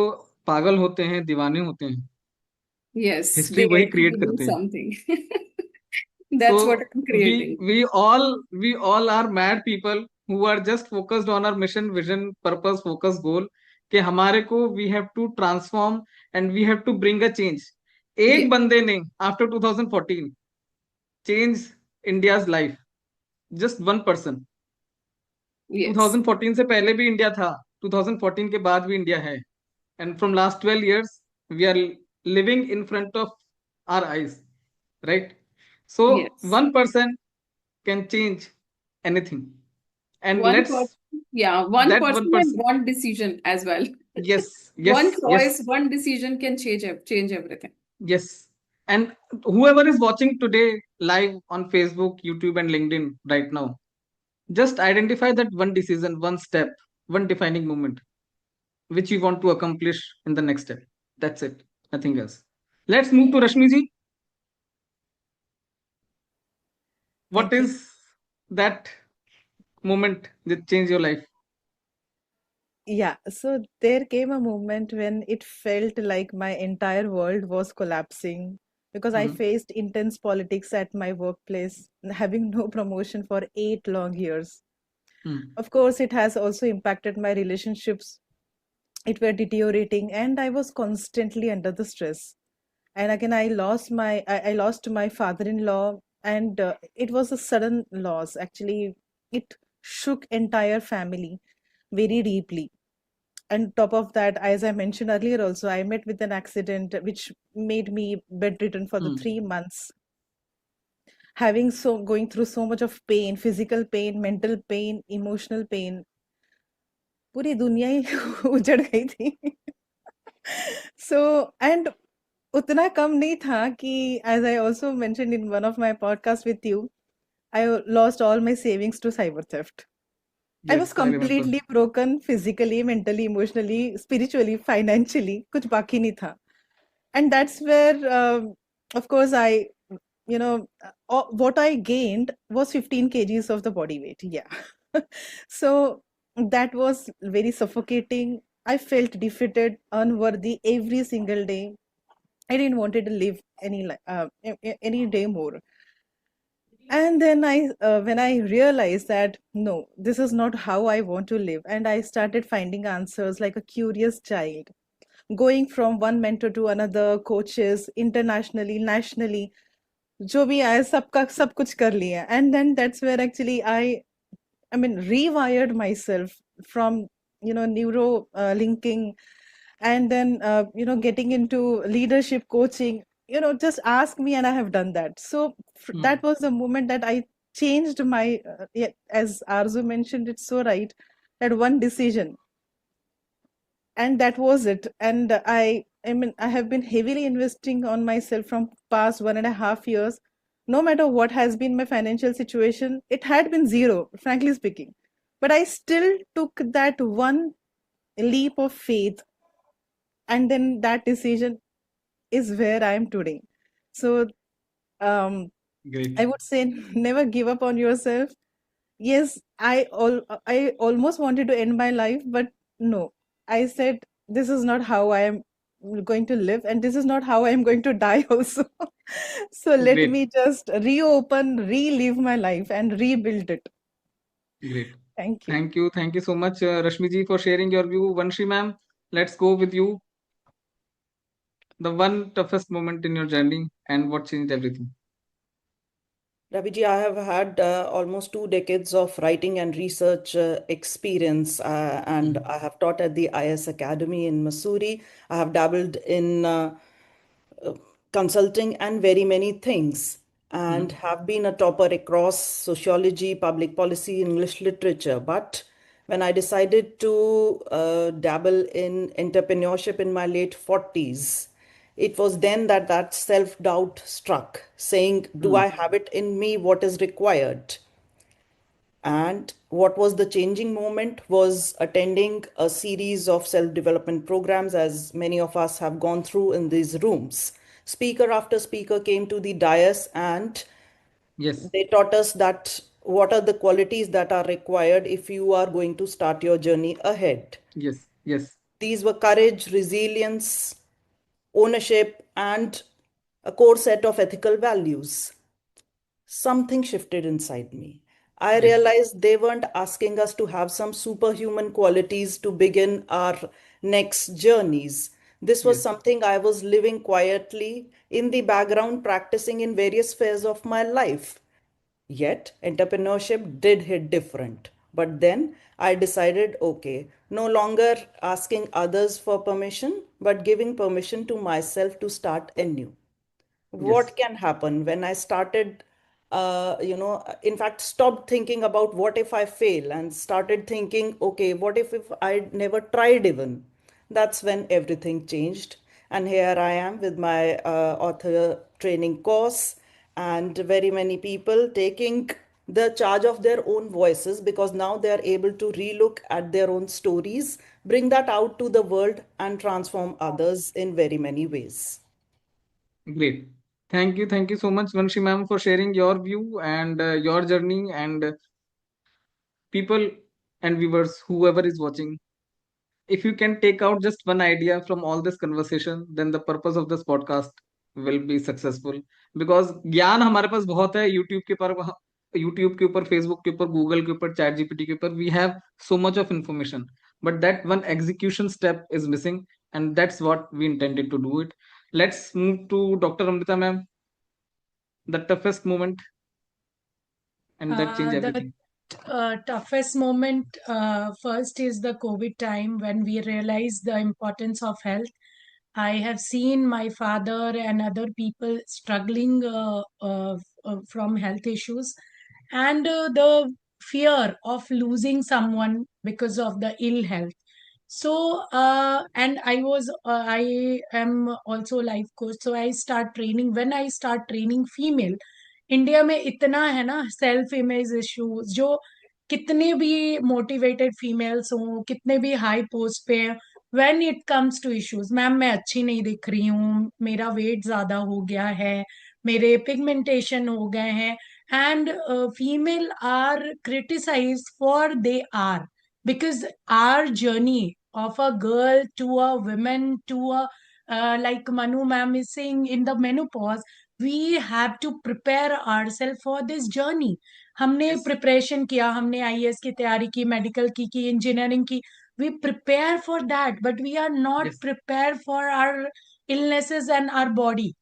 पागल होते हैं, दीवाने होते हैं, yes, हिस्ट्री they वही get क्रिएट to do करते हैं. something. So That's what I'm we creating. we all are mad people who are just focused on our mission, vision, purpose, focus, goal. कि हमारे को we have to transform and we have to bring a change. एक Yeah, बंदे ने after 2014 change India's life. Just one person. yes. 2014 से पहले भी India था, 2014 के बाद भी इंडिया है. And from last 12 years we are living in front of our eyes, right? So Yes. one person can change anything. And One let's person, yeah, one that person one and person. one decision as well. Yes, One yes, choice, yes, one decision can change everything. yes. And whoever is watching today live on Facebook, YouTube, and LinkedIn right now, just identify that one decision, one step, one defining moment which you want to accomplish in the next step. That's it. Nothing else. Let's move to Rashmi ji. What Thank you. is that moment that changed your life? Yeah, so there came a moment when it felt like my entire world was collapsing because I Mhm. faced intense politics at my workplace, having no promotion for 8 long years. Mm. Of course, it has also impacted my relationships. It were deteriorating, and I was constantly under the stress. And again, I lost my father-in-law, and it was a sudden loss. Actually, it shook entire family very deeply. And top of that, as I mentioned earlier also, I met with an accident which made me bedridden for the Mm. 3 months, having so going through so much of pain, physical pain, mental pain, emotional pain. पूरी दुनिया ही उजड़ गई थी. So, and उतना कम नहीं था कि, as I also mentioned in one of my podcasts with you, I lost all my savings to cyber theft. I was Yes, I remember. completely broken physically, mentally, emotionally, spiritually, financially. कुछ बाकी नहीं था. And that's where, of course, what I gained was 15 kgs of the body weight. Yeah. So that was very suffocating. I felt defeated, unworthy every single day. I didn't wanted to live any day more. And then when I realized that no, this is not how I want to live, and I started finding answers like a curious child, going from one mentor to another, coaches internationally, nationally, जो भी आया सबका सब कुछ कर लिया. And then that's where actually I mean rewired myself from neuro linking, and then getting into leadership coaching. Just ask me, and I have done that. So Mm. that was the moment that I changed my yeah, as Arzu mentioned, it's so right, that one decision, and that was it. And I have been heavily investing on myself from past 1.5 years. No matter what has been my financial situation, it had been zero, frankly speaking, but I still took that one leap of faith, and then that decision is where I am today. So um, Great. I would say never give up on yourself. Yes, I almost wanted to end my life, but no. I said this is not how I am going to live, and this is not how I am going to die also. So let Great. me just reopen, relive my life, and rebuild it. Great. Thank you. Thank you. Thank you so much, Rashmi ji, for sharing your view. Vanshi ma'am, let's go with you. The one toughest moment in your journey and what changed everything. Raviji, I have had almost 2 decades of writing and research experience, and I have taught at the IS Academy in Missouri. I have dabbled in consulting and very many things, and have been a topper across sociology, public policy, English literature. But when I decided to dabble in entrepreneurship in my late 40s, it was then that self-doubt struck, saying, do I have it in me? What is required? And what was the changing moment was attending a series of self development programs, as many of us have gone through in these rooms. Speaker after speaker came to the dais, and Yes. they taught us that what are the qualities that are required if you are going to start your journey ahead. Yes. Yes. These were courage, resilience, ownership, and a core set of ethical values. Something shifted inside me. I Yes. realized they weren't asking us to have some superhuman qualities to begin our next journeys. This was Yes. something I was living quietly in the background, practicing in various phases of my life. Yet, entrepreneurship did hit different. But then I decided okay, no longer asking others for permission, but giving permission to myself to start anew. what Yes. can happen when I started, in fact, stopped thinking about what if I fail and started thinking, okay, what if I never tried even? That's when everything changed. And here I am with my author training course, and very many people taking the charge of their own voices, because now they are able to relook at their own stories, bring that out to the world, and transform others in very many ways. Great. Thank you so much, Vanshi ma'am, for sharing your view and your journey, and people and viewers, whoever is watching. If you can take out just one idea from all this conversation, then the purpose of this podcast will be successful. Because ज्ञान हमारे पास बहुत है, YouTube के ऊपर, Facebook के ऊपर, Google के ऊपर, चैट जीपीटी के ऊपर, we have so much of information, but that one execution step is missing, and that's what we intended to do it. Let's move to Dr. Amrita ma'am, the toughest moment, and that changed The everything. toughest moment first is the COVID time when we realized the importance of health. I have seen my father and other people struggling from health issues, and the fear of losing someone because of the ill health. So, and I am also life coach. So when I start training female, India में इतना है ना self image issues, जो कितने भी motivated females हों, कितने भी हाई पोस्ट पे हैं, when it comes to issues, ma'am मैं अच्छी नहीं दिख रही हूँ, मेरा वेट ज्यादा हो गया है, मेरे पिगमेंटेशन हो गए हैं, and female are criticize for they are, because our journey of a girl to a woman to a like Manu ma'am is saying, in the menopause we have to prepare ourselves for this journey. हमने Yes. Preparation किया, हमने IAS की तैयारी की, medical की engineering की, we prepare for that, but we are not Yes. prepared for our illnesses and our body.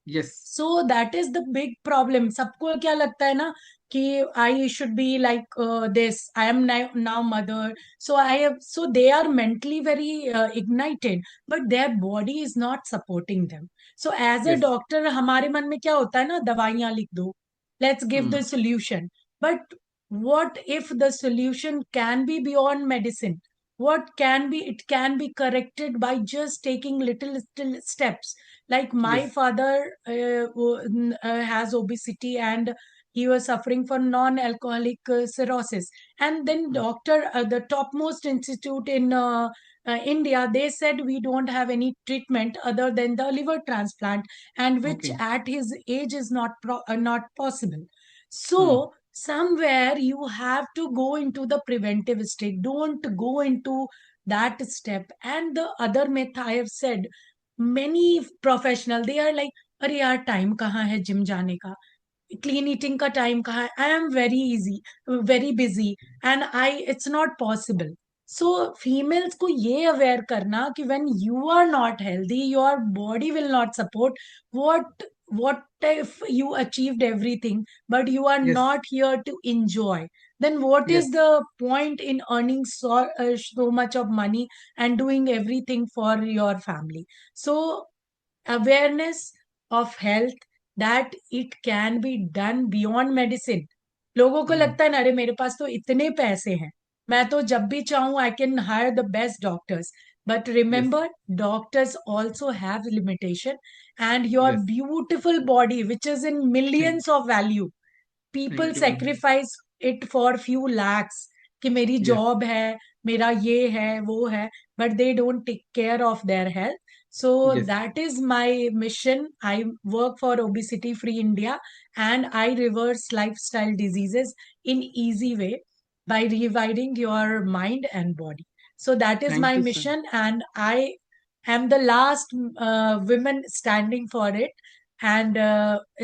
Yes. So that is the big problem. सबको क्या लगता है ना कि I should be like this. I am now mother. So they are mentally very ignited, but their body is not supporting them. So as a Yes. doctor, हमारे मन में क्या होता है ना, दवाइयाँ लिख दो. Let's give the solution. But what if the solution can be beyond medicine? It can be corrected by just taking little steps. Like my Yes. father has obesity, and he was suffering for non-alcoholic cirrhosis. And then the topmost institute in India, they said we don't have any treatment other than the liver transplant, and which Okay. at his age is not possible. So somewhere you have to go into the preventive state. Don't go into that step. And the other myth I have said, many professional, they are like, अरे यार time कहाँ है gym जाने का, clean eating का time कहाँ है, I am very busy and I it's not possible. So females को ये अवेयर करना कि when you are not healthy, your body will not support. what if you achieved everything but you are Yes. not here to enjoy? Then what Yes. is the point in earning so much of money and doing everything for your family? So awareness of health, that it can be done beyond medicine. लोगों को लगता है ना, अरे मेरे पास तो इतने पैसे हैं, मैं तो जब भी चाहूं I can hire the best doctors. But Yes. remember, doctors also have limitation, and your Yes. beautiful body, which is in millions of value, people Thank you, ma'am. sacrifice it for few lakhs, कि मेरी Yes. Job है, मेरा ये है वो है, but they don't take care of their health. So Yes. that is my mission. I work for Obesity Free India, and I reverse lifestyle diseases in easy way by reviving your mind and body. So that is Thank my you, sir. mission, and I am the last women standing for it, and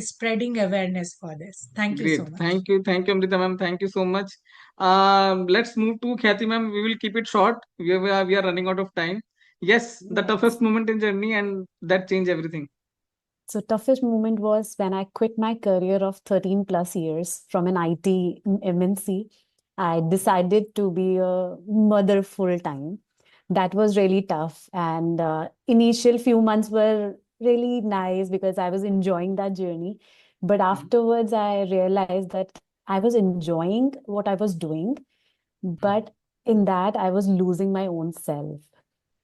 spreading awareness for this. Thank you so Great. much. Thank you, Amrita ma'am. Thank you so much. Let's move to Khyati ma'am. We will keep it short. We are running out of time. Yes, the Yes. toughest moment in journey, and that changed everything. So toughest moment was when I quit my career of 13 plus years from an IT MNC. I decided to be a mother full time. That was really tough. And initial few months were really nice because I was enjoying that journey. But afterwards, I realized that I was enjoying what I was doing, but in that, I was losing my own self.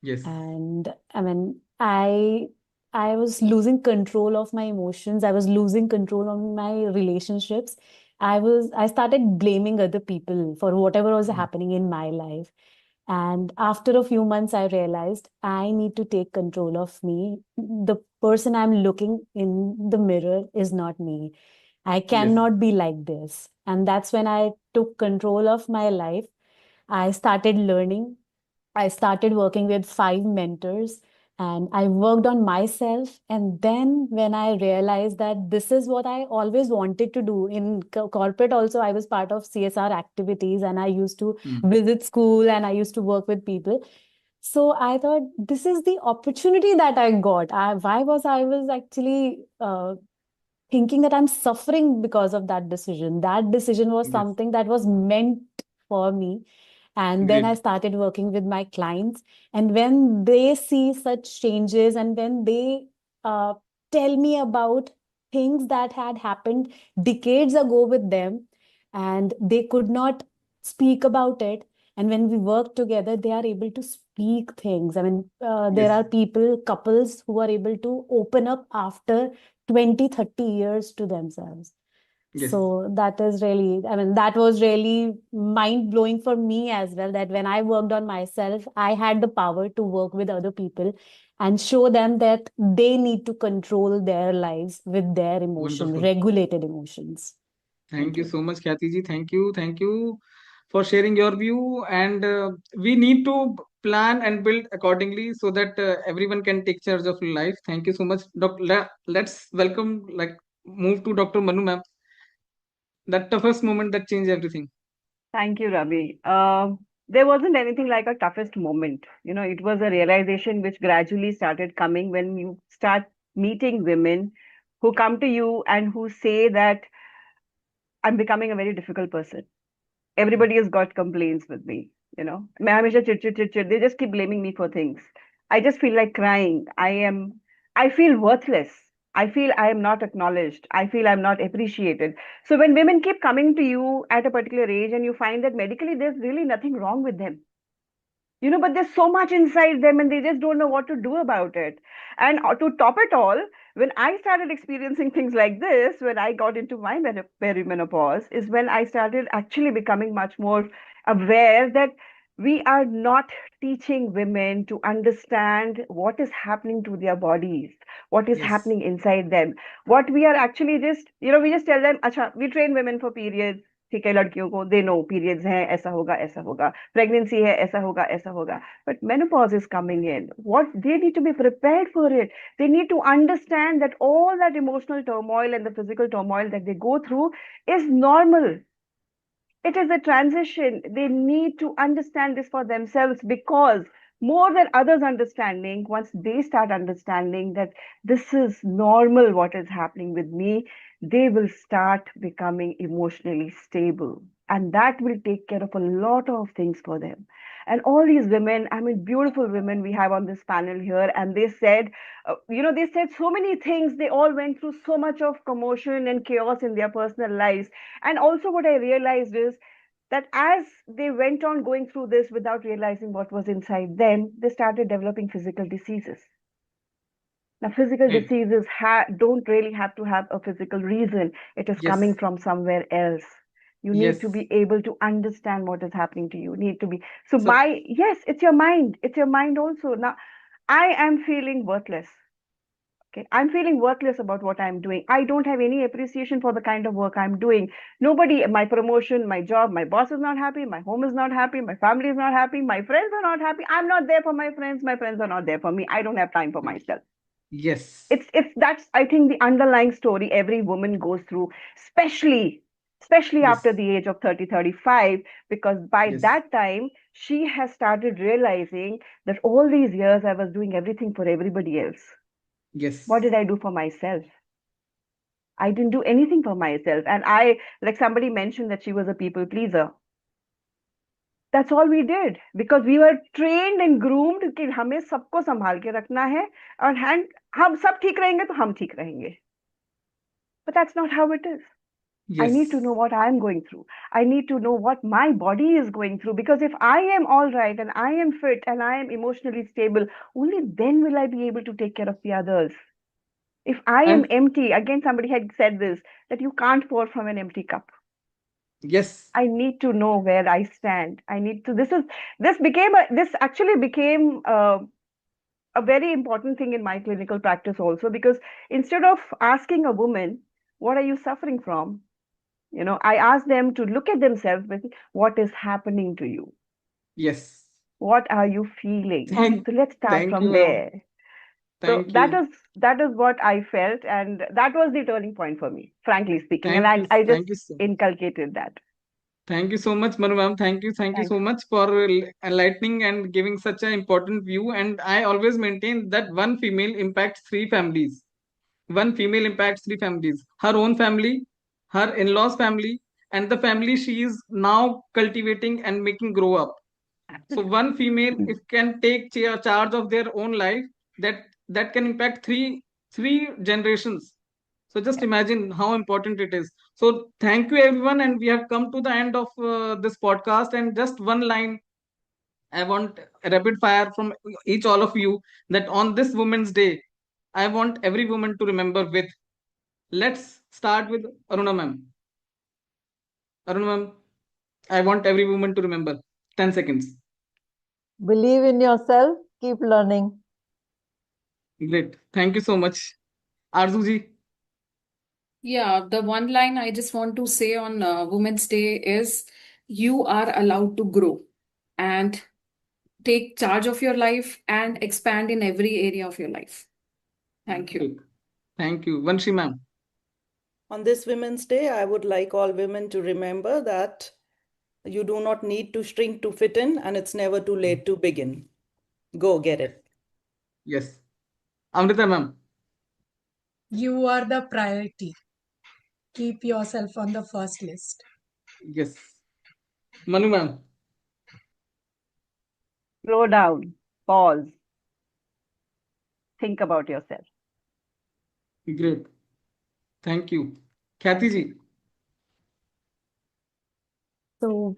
Yes. And I mean, I was losing control of my emotions. I was losing control of my relationships. I started blaming other people for whatever was happening in my life. And after a few months, I realized I need to take control of me. The person I'm looking in the mirror is not me. I Yes. cannot be like this. And that's when I took control of my life. I started learning. I started working with 5 mentors and I worked on myself. And then when I realized that this is what I always wanted to do in corporate, also, I was part of CSR activities and I used to visit school and I used to work with people. So I thought this is the opportunity that I got. I was actually thinking that I'm suffering because of that decision. That decision was Yes. something that was meant for me. And then I Great. started working with my clients. And when they see such changes and when they uh, tell me about things that had happened decades ago with them, and they could not speak about it. And when we work together, they are able to speak things. I mean, there are Yes. couples who are able to open up after 20, 30 years to themselves. Yes. So that is really, I mean, that was really mind blowing for me as well. That when I worked on myself, I had the power to work with other people and show them that they need to control their lives with their emotions, Wonderful. regulated emotions. Thank you so much, Khyati ji. Thank you. Thank you for sharing your view. And we need to plan and build accordingly so that everyone can take charge of life. Thank you so much. Let's welcome, move to Dr. Manu ma'am. That toughest moment that changed everything. Thank you, Ravi. There wasn't anything like a toughest moment. It was a realization which gradually started coming when you start meeting women who come to you and who say that I'm becoming a very difficult person. Everybody has got complaints with me. मैं हमेशा चिड़चिड़. They just keep blaming me for things. I just feel like crying. I feel worthless. I feel I am not acknowledged. I feel I'm not appreciated. So when women keep coming to you at a particular age and you find that medically there's really nothing wrong with them, but there's so much inside them and they just don't know what to do about it. And to top it all, when I started experiencing things like this, when I got into my perimenopause, is when I started actually becoming much more aware that we are not teaching women to understand what is happening to their bodies, what is Yes. happening inside them. What we are actually just, we just tell them, Acha, we train women for periods. ठीक है लड़कियों को they know periods हैं ऐसा होगा pregnancy है ऐसा होगा but menopause is coming in. What they need to be prepared for it. They need to understand that all that emotional turmoil and the physical turmoil that they go through is normal. It is a transition. They need to understand this for themselves, because more than others understanding, once they start understanding that this is normal, what is happening with me, they will start becoming emotionally stable. And that will take care of a lot of things for them. And all these women, I mean, beautiful women we have on this panel here, and they said, they said so many things. They all went through so much of commotion and chaos in their personal lives. And also, what I realized is that as they went on going through this without realizing what was inside them, they started developing physical diseases. Now, physical Right. diseases don't really have to have a physical reason. It is coming Yes. from somewhere else. You need to Yes. be able to understand what is happening to you. You need to be so So yes, it's your mind. It's your mind also. Now, I am feeling worthless. Okay, I'm feeling worthless about what I'm doing. I don't have any appreciation for the kind of work I'm doing. Nobody, my promotion, my job, my boss is not happy, my home is not happy, my family is not happy, my friends are not happy. I'm not there for my friends are not there for me. I don't have time for myself. yes. That's, I think, the underlying story every woman goes through, especially Yes. after the age of 30, 35, because by Yes. that time she has started realizing that all these years I was doing everything for everybody else. Yes. What did I do for myself? I didn't do anything for myself. And like somebody mentioned that she was a people pleaser. That's all we did because we were trained and groomed कि हमें सबको संभाल के रखना है और हम सब ठीक रहेंगे तो हम ठीक रहेंगे. But that's not how it is. I need to Yes. know what I'm going through. I need to know what my body is going through because if I am all right and I am fit and I am emotionally stable, only then will I be able to take care of the others. If I am And empty, again, somebody had said this that you can't pour from an empty cup. yes, I need to know where I stand. I need to. This actually became a very important thing in my clinical practice also because instead of asking a woman, what are you suffering from? I ask them to look at themselves with what is happening to you? yes. What are you feeling? Thank, So let's start thank you, from ma'am. there. So Thank you. that is what I felt, and that was the turning point for me, frankly speaking. And I just Thank you so inculcated that. Thank you so much, Manu ma'am. Thank you Thanks. so much for enlightening and giving such an important view. And I always maintain that one female impacts three families. One female impacts three families: her own family, her in-laws' family, and the family she is now cultivating and making grow up. So one female, if can take charge of their own life, that can impact three generations. So just imagine how important it is. So thank you everyone, and we have come to the end of this podcast. And just one line, I want a rapid fire from each all of you, that on this Women's Day, I want every woman to remember with. Let's start with Aruna ma'am. Aruna ma'am, I want every woman to remember. 10 seconds. Believe in yourself, keep learning. Great. Thank you so much. Arzuji. Yeah, the one line I just want to say on Women's Day is you are allowed to grow and take charge of your life and expand in every area of your life. Thank you. Great. Thank you. Vanshi ma'am. On this Women's Day, I would like all women to remember that you do not need to shrink to fit in, and it's never too late to begin. Go get it. Yes. Amrita ma'am. You are the priority. Keep yourself on the first list. Yes. Manu ma'am. Slow down, pause, think about yourself. Great. Thank you. Khyati ji. So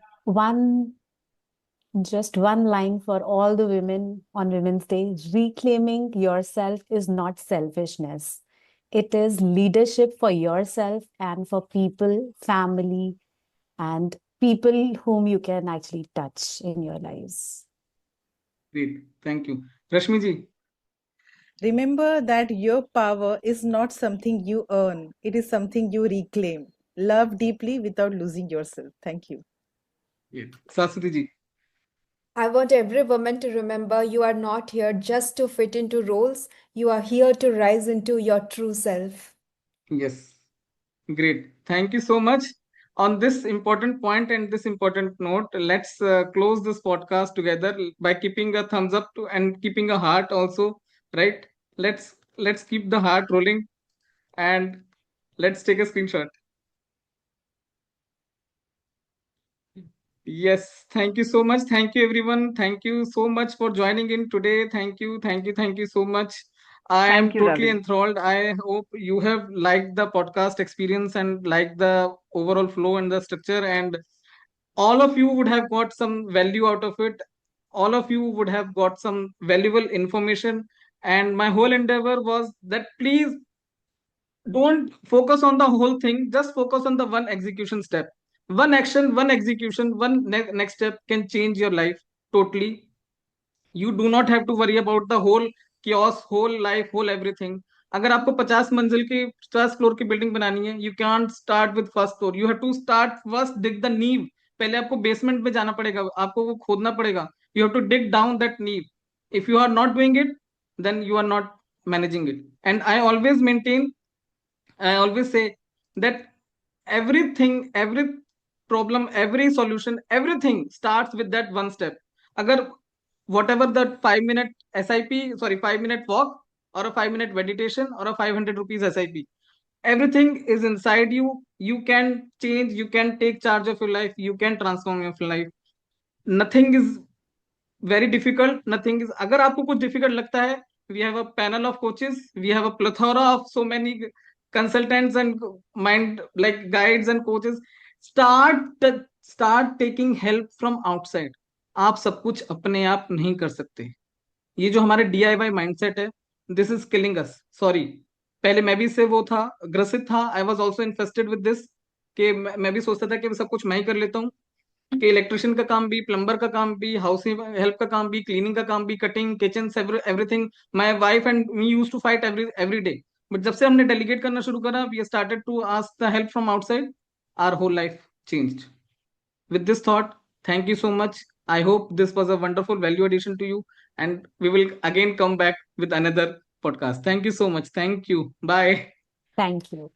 just one line for all the women on Women's Day: reclaiming yourself is not selfishness. It is leadership for yourself and for people, family, and people whom you can actually touch in your lives. Great. Thank you. Rashmi ji. Remember that your power is not something you earn, it is something you reclaim. Love deeply without losing yourself. Thank you. Great. Saswati ji. I want every woman to remember you are not here just to fit into roles. You are here to rise into your true self. Yes. Great. Thank you so much. On this important point and this important note, let's close this podcast together by keeping a thumbs up to and keeping a heart also, right? Let's keep the heart rolling, and let's take a screenshot. Yes, thank you so much. Thank you, everyone. Thank you so much for joining in today. Thank you so much. I am Thank you, totally Ravi. enthralled. I hope you have liked the podcast experience and liked the overall flow and the structure, and all of you would have got some value out of it. All of you would have got some valuable information. And my whole endeavor was that please don't focus on the whole thing, just focus on the one execution step. One action, one execution, next step can change your life totally. You do not have to worry about the whole chaos, whole life, whole everything. अगर आपको 50 मंजिल की 50 floor की building बनानी है, you can start with first floor. You have to start first, dig the नीव. पहले आपको बेसमेंट में जाना पड़ेगा, आपको वो खोदना पड़ेगा. You have to dig down that नीव. If you are not doing it, then you are not managing it. And I always say that every problem, every solution, everything starts with that one step. Agar whatever that 5-minute SIP, sorry, 5-minute walk, or a 5-minute meditation, or a 500 rupees SIP, everything is inside you. You can change, you can take charge of your life, you can transform your life. nothing is very difficult, nothing is, अगर आपको कुछ difficult लगता है, we have a panel of coaches, we have a plethora of so many consultants and mind like guides and coaches. Start taking help from outside. आप सब कुछ अपने आप नहीं कर सकते. ये जो हमारे DIY माइंडसेट है, this is killing us. Sorry, पहले मैं भी इससे वो था, ग्रसित था. I was also infested with this, कि मैं भी सोचता था कि सब कुछ मैं ही कर लेता हूँ, कि इलेक्ट्रिशियन का काम भी, प्लम्बर का काम भी, हाउस हेल्प का काम भी, क्लीनिंग का काम भी, cutting, kitchen, everything. My wife and me used to fight every day. But जब से हमने डेलीगेट करना शुरू करा, we started to ask the help from outside, our whole life changed. With this thought, thank you so much. I hope this was a wonderful value addition to you, and we will again come back with another podcast. Thank you so much. Thank you. Bye. Thank you.